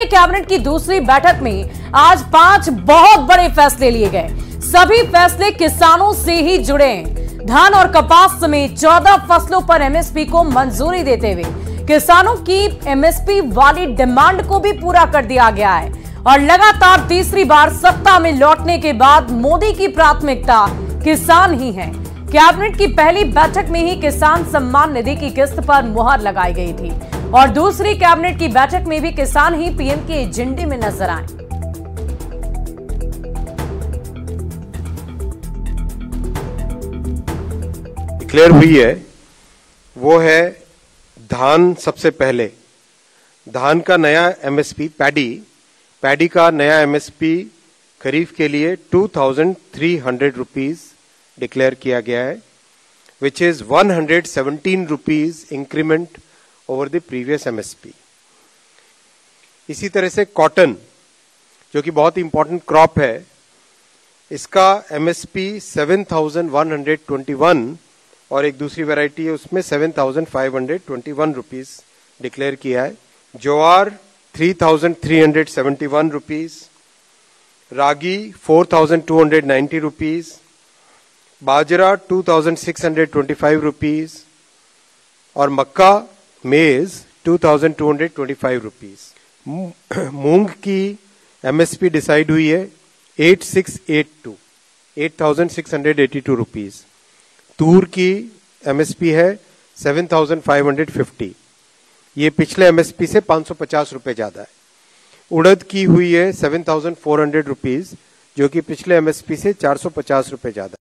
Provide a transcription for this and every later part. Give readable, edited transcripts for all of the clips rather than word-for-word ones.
Cabinet की दूसरी बैठक में आज 5 बहुत बड़े फैसले लिए गए। सभी फैसले किसानों से ही जुड़े हैं। धान और कपास समेत 14 फसलों पर एमएसपी को मंजूरी देते हुए किसानों की एमएसपी वाली डिमांड को भी पूरा कर दिया गया है। और लगातार तीसरी बार सत्ता में लौटने के बाद मोदी की प्राथमिकता किसान ही है। कैबिनेट की पहली बैठक में ही किसान सम्मान निधि की किस्त पर मुहर लगाई गई थी और दूसरी कैबिनेट की बैठक में भी किसान ही पीएम के एजेंडे में नजर आए। डिक्लेयर हुई है वो है धान। सबसे पहले धान का नया एमएसपी पैडी का नया एमएसपी खरीफ के लिए 2300 रुपीज डिक्लेयर किया गया है, which is 117 rupees increment over the previous MSP. इसी तरह से कॉटन, जो कि बहुत इंपॉर्टेंट क्रॉप है, इसका एमएसपी 7121 और एक दूसरी वैरायटी है उसमें 7521 रुपीज डिक्लेयर किया है। ज्वार 3371 रुपीज, रागी 4290 रुपीज, बाजरा 2625 रुपीज और मक्का मेज 2225 रुपीज। मूंग की एमएसपी डिसाइड हुई है 8682 रुपीज। तूर की एमएसपी है 7550, ये पिछले एमएसपी से 550 रुपए ज्यादा है। उड़द की हुई है 7400 रुपीज, जो कि पिछले एमएसपी से 450 रुपए ज्यादा है।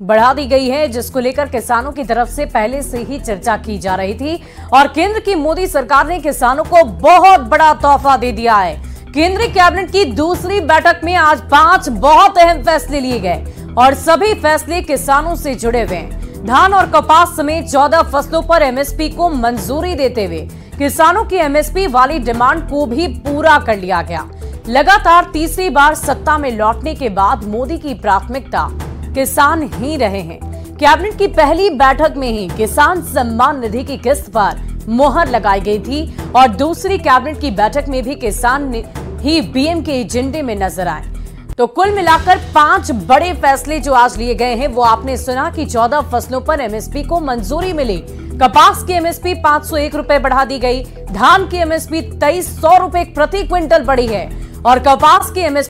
बढ़ा दी गई है, जिसको लेकर किसानों की तरफ से पहले से ही चर्चा की जा रही थी और केंद्र की मोदी सरकार ने किसानों को बहुत बड़ा तोहफा दे दिया है। केंद्रीय कैबिनेट की दूसरी बैठक में आज 5 बहुत अहम फैसले लिए गए और सभी फैसले किसानों से जुड़े हुए हैं। धान और कपास समेत 14 फसलों पर एमएसपी को मंजूरी देते हुए किसानों की एमएसपी वाली डिमांड को भी पूरा कर लिया गया। लगातार तीसरी बार सत्ता में लौटने के बाद मोदी की प्राथमिकता किसान ही रहे हैं। कैबिनेट की पहली बैठक में ही किसान सम्मान निधि की किस्त पर मुहर लगाई गई थी और दूसरी कैबिनेट की बैठक में भी किसान ही पीएम के एजेंडे में नजर आए। तो कुल मिलाकर 5 बड़े फैसले जो आज लिए गए हैं, वो आपने सुना कि 14 फसलों पर एमएसपी को मंजूरी मिली। कपास की एमएसपी 501 रुपए बढ़ा दी गई, धान की एमएसपी 2300 रुपए प्रति क्विंटल बढ़ी है और कपास की एमएसपी